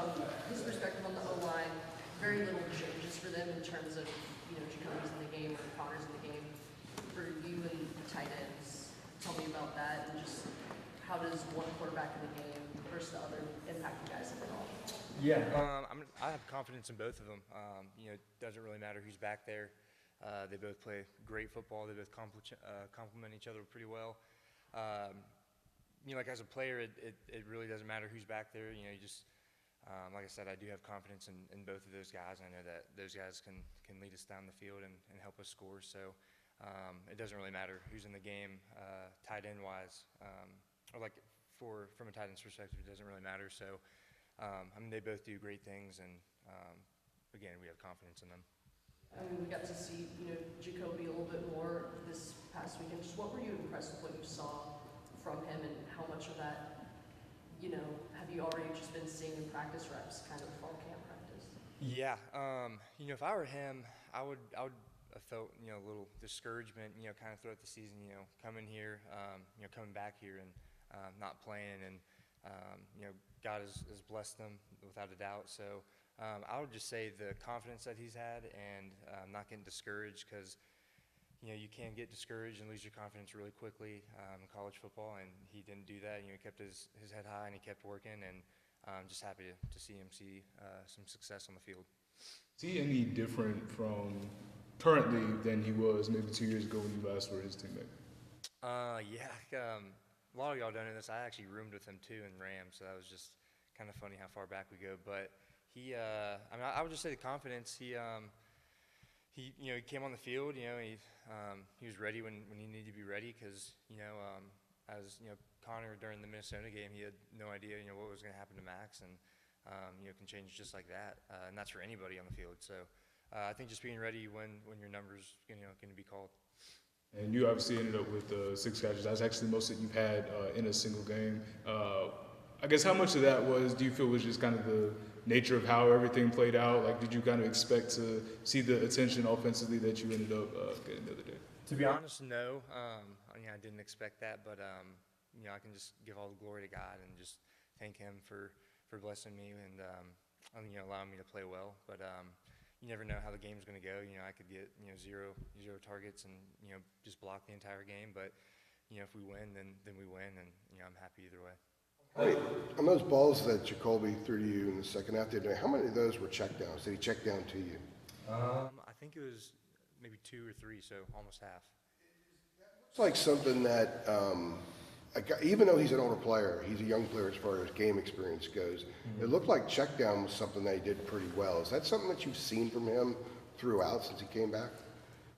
from his perspective on the O-line, very little changes for them in terms of, Jacoby's in the game or Connor's in the game. For you and the tight ends, tell me about that and just how does one quarterback in the game versus the other impact you guys at all? Yeah, I have confidence in both of them. It doesn't really matter who's back there. They both play great football. They both complement each other pretty well. Like as a player, it really doesn't matter who's back there. You just like I said, I do have confidence in both of those guys. I know that those guys can lead us down the field and help us score. So it doesn't really matter who's in the game, tight end wise, or like from a tight end's perspective, it doesn't really matter. So they both do great things, and again, we have confidence in them. We got to see, Jacoby a little bit more this past weekend. Just what were you impressed with what you saw from him, and how much of that, have you already just been seeing in practice reps, kind of fall camp practice? Yeah, if I were him, I would have felt, a little discouragement, kind of throughout the season, coming here, coming back here and not playing, and God has blessed them without a doubt. So I would just say the confidence that he's had and not getting discouraged, because you can get discouraged and lose your confidence really quickly in college football, and he didn't do that. He kept his head high and he kept working, and I'm just happy to see him see some success on the field. Is he any different from currently than he was maybe 2 years ago when you last were his teammate? A lot of y'all don't know this. I actually roomed with him too in Rams, so that was just kind of funny how far back we go. But he, I would just say the confidence. He came on the field. He was ready when he needed to be ready, because as Connor during the Minnesota game, he had no idea what was going to happen to Max, and it can change just like that, and that's for anybody on the field. So I think just being ready when your number's going to be called. And you obviously ended up with 6 catches. That's actually the most that you've had in a single game. I guess how much of that do you feel was just kind of the nature of how everything played out? Like, did you kind of expect to see the attention offensively that you ended up getting the other day? To be honest, no. I didn't expect that, but I can just give all the glory to God and just thank Him for blessing me and allowing me to play well. But you never know how the game's going to go. I could get zero targets and just block the entire game. But if we win, then we win, and I'm happy either way. Wait, on those balls that Jacoby threw to you in the second half the other day, how many of those were check downs? Did he check down to you? I think it was maybe 2 or 3, so almost half. It's like something that, even though he's an older player, he's a young player as far as game experience goes. Mm-hmm. It looked like check down was something that he did pretty well. Is that something that you've seen from him throughout since he came back?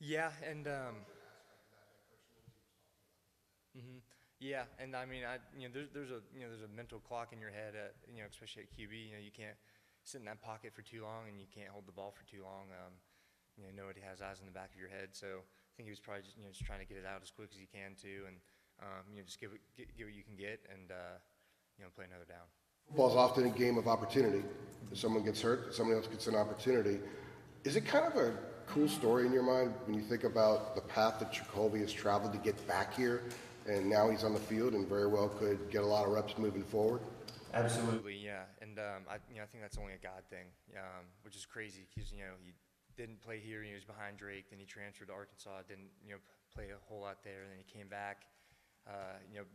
Yeah, and yeah, and there's a mental clock in your head at especially at QB. You can't sit in that pocket for too long, and you can't hold the ball for too long. Nobody has eyes in the back of your head, so I think he was probably just trying to get it out as quick as he can too, and just get what you can get, and play another down. Football's often a game of opportunity. If someone gets hurt, someone else gets an opportunity. Is it kind of a cool story in your mind when you think about the path that Jacoby has traveled to get back here, and now he's on the field and very well could get a lot of reps moving forward? Absolutely, yeah. And I think that's only a God thing, which is crazy, because he didn't play here. He was behind Drake, then he transferred to Arkansas, didn't play a whole lot there, and then he came back.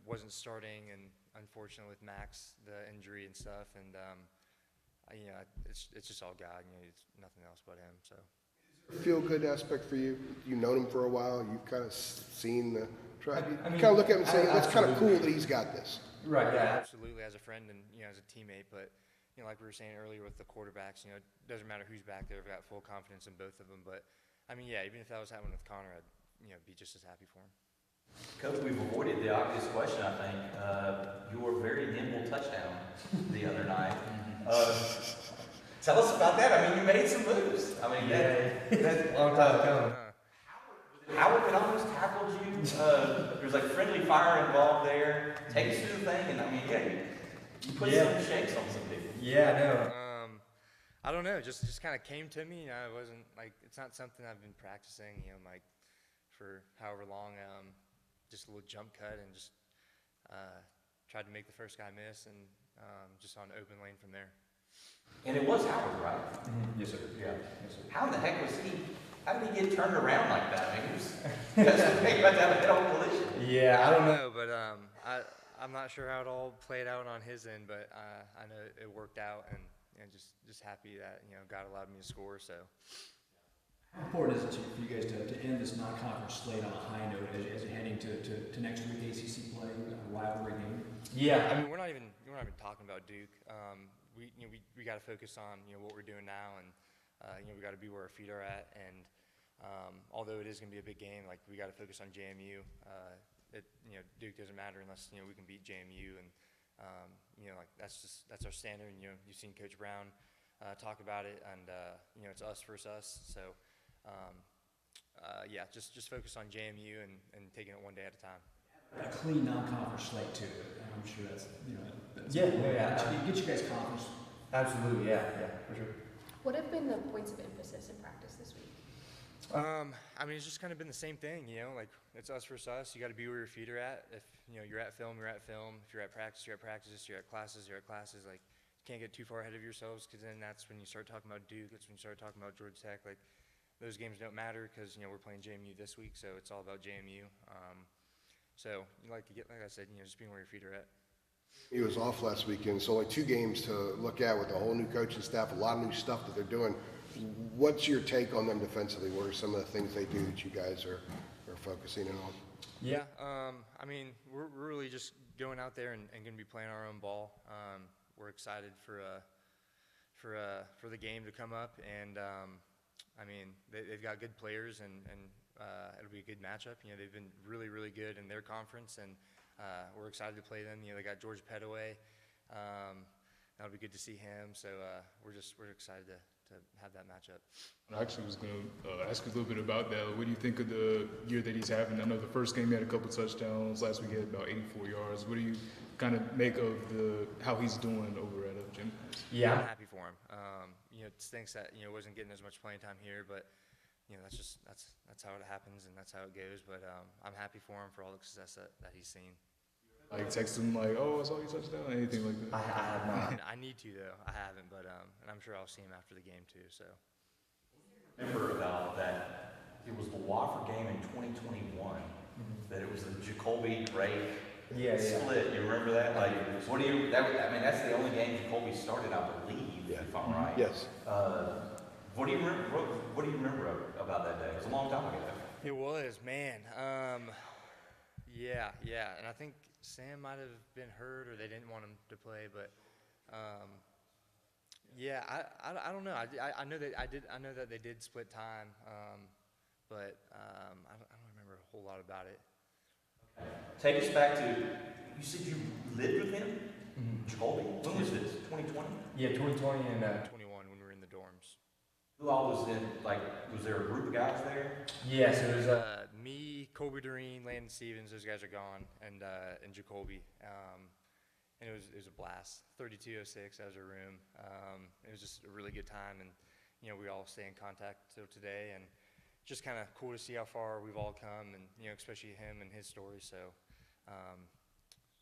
Wasn't starting, and unfortunately with Max, the injury and stuff, and it's just all God. It's nothing else but Him. So. Feel-good aspect for you? You've known him for a while. You've kind of seen the track. You kind of look at him and say, "That's kind of cool that he's got this." Right. Yeah. Absolutely. As a friend and as a teammate, but like we were saying earlier with the quarterbacks, it doesn't matter who's back there. I've got full confidence in both of them. But even if that was happening with Connor, I'd be just as happy for him. Coach, we've avoided the obvious question, I think. Your very nimble touchdown the other night. Tell us about that. You made some moves. That's a long time coming. Howard had almost tackled you. There's like friendly fire involved there. Take us through the thing, and you put some shakes on some people. Yeah, no. I don't know. Just kind of came to me. It wasn't it's not something I've been practicing. For however long. Just a little jump cut, and just tried to make the first guy miss, and just on open lane from there. And it was Howard, right? Yes, sir. Yeah. Yes, sir. How in the heck was he? How did he get turned around like that? I mean, he was that's the thing about to have a head-on collision. Yeah, I don't know, but I'm not sure how it all played out on his end, but I know it worked out, and just happy that God allowed me to score. So. How important is it for you guys to end this non-conference slate on a high note as you're heading to next week ACC play, a rivalry game? Yeah, I mean we're not even talking about Duke. We got to focus on what we're doing now, and we got to be where our feet are at. And although it is going to be a big game, like we got to focus on JMU. Duke doesn't matter unless we can beat JMU, and like that's our standard. And you've seen Coach Brown talk about it, and it's us versus us. So. Just focus on JMU and taking it one day at a time. A clean non-conference slate too. I'm sure that's that's Yeah, important. yeah. Get you guys conference. Absolutely, yeah, for sure. What have been the points of emphasis in practice this week? I mean, it's just kind of been the same thing, like it's us versus us. You got to be where your feet are at. If you're at film, you're at film. If you're at practice, you're at practice. You're at classes, you're at classes. Like you can't get too far ahead of yourselves, because then that's when you start talking about Duke. That's when you start talking about Georgia Tech. Like those games don't matter, because we're playing JMU this week, so it's all about JMU. So like I said, just being where your feet are at. He was off last weekend, so like 2 games to look at with a whole new coaching staff, a lot of new stuff that they're doing. What's your take on them defensively? What are some of the things they do that you guys are focusing in on? Yeah, I mean, we're really just going out there and going to be playing our own ball. We're excited for the game to come up, and I mean, they've got good players, and it'll be a good matchup. They've been really, really good in their conference, and we're excited to play them. They got George Pettaway. That'll be good to see him. So we're excited to have that matchup. I actually was going to ask you a little bit about that. What do you think of the year that he's having? I know the first game he had a couple touchdowns. Last week he had about 84 yards. What do you kind of make of how he's doing over at Jim? Yeah, I'm happy for him. It stinks that wasn't getting as much playing time here, but that's how it happens, and that's how it goes. But I'm happy for him for all the success that he's seen. Like text him like, oh, I saw you touchdown, anything like that? I have not. I need to though. I haven't, but and I'm sure I'll see him after the game too. So. Remember about that? It was the Wofford game in 2021. That it was the Jacoby Ray split. You remember that? Like, what do you? I mean, that's the only game Jacoby started, I believe, if I'm right. Yes. What do you remember? What do you remember about that day? It was a long time ago. It was, man. Yeah, and I think Sam might have been hurt, or they didn't want him to play, but yeah, I don't know. I know that I know that they did split time, but I don't remember a whole lot about it. Okay. Take us back to, you said you lived with him, Jacoby. When was this? 2020? Yeah, 2020 and 21 when we were in the dorms. Who all was in? Like, was there a group of guys there? Yeah, so it was me, Colby Doreen, Landon Stevens. Those guys are gone, and Jacoby. And it was a blast. 3206. That was our room. It was just a really good time, and we all stay in contact till today, and just kind of cool to see how far we've all come, and especially him and his story. So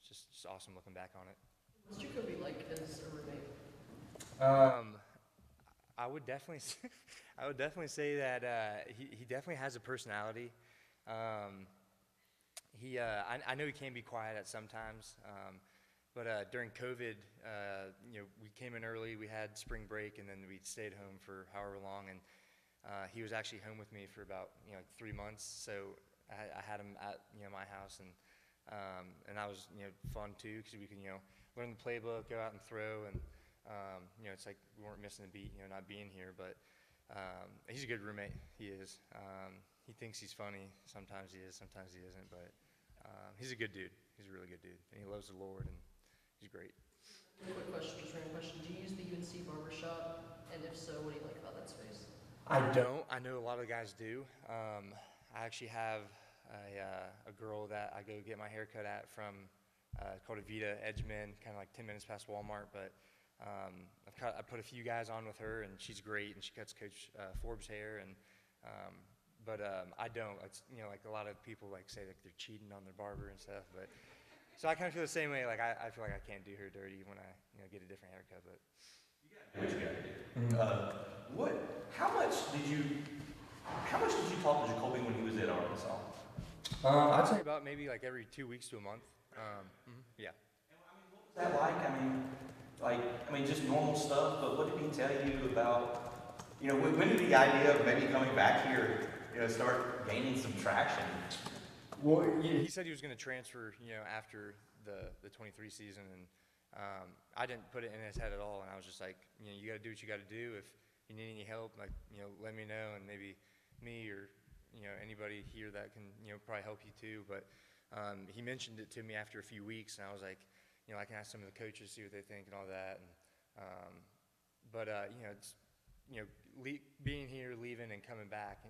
just awesome looking back on it. What's Jacoby like as a roommate? I would definitely say that he definitely has a personality. I know he can be quiet at sometimes, but during COVID, we came in early. We had spring break, and then we stayed home for however long. And he was actually home with me for about 3 months. So I had him at my house, and that was fun too, because we could learn the playbook, go out and throw, and it's like we weren't missing a beat, not being here. But he's a good roommate. He is. He thinks he's funny. Sometimes he is. Sometimes he isn't. But he's a good dude. He's a really good dude, and he loves the Lord, and he's great. Quick question, just random question. Do you use the UNC barbershop? And if so, what do you like about that space? I don't. I know a lot of guys do. I actually have a girl that I go get my hair cut at from called Avita Edgeman, kind of like 10 minutes past Walmart. But I put a few guys on with her, and she's great, and she cuts Coach Forbes' hair. And but I don't. It's like a lot of people say that they're cheating on their barber and stuff. But so I kind of feel the same way. Like I feel like I can't do her dirty when I get a different haircut. But Do what you got to do. How much did you talk to Jacoby when he was at Arkansas? I'd say about maybe like every 2 weeks to a month. Yeah. What was that like? I mean, just normal stuff, but what did he tell you about, when did the idea of maybe coming back here, start gaining some traction? Well, he said he was going to transfer, after the 23 season, and I didn't put it in his head at all, and I was just like, you got to do what you got to do. If you need any help, like, let me know, and maybe me or, anybody here that can, probably help you too. But he mentioned it to me after a few weeks, and I was like, I can ask some of the coaches, see what they think and all that. And, it's, being here, leaving, and coming back,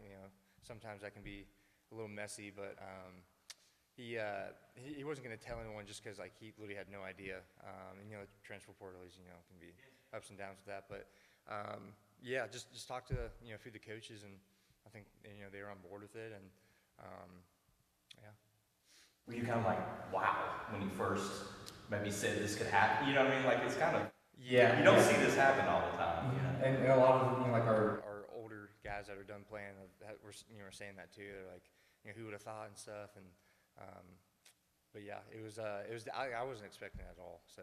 sometimes that can be a little messy, but he wasn't going to tell anyone just because like he literally had no idea. And transfer portal is can be ups and downs with that, but just talk to a few of the coaches, and I think they were on board with it, and yeah. Were you kind of like, wow, when you first maybe said this could happen? You know what I mean? Like it's kind of you don't see this happen all the time. And a lot of like our older guys that are done playing were saying that too. They're like, who would have thought and stuff, and but yeah, it was I wasn't expecting it at all. So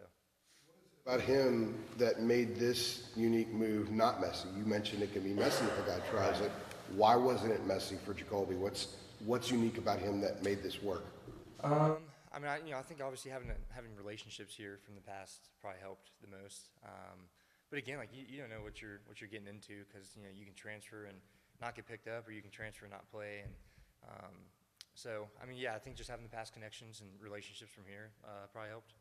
About him that made this unique move not messy. You mentioned it can be messy if a guy tries it. Why wasn't it messy for Jacoby? What's unique about him that made this work? I think obviously having relationships here from the past probably helped the most. But again, like you don't know what you're getting into, because you can transfer and not get picked up, or you can transfer and not play. And I think just having the past connections and relationships from here probably helped.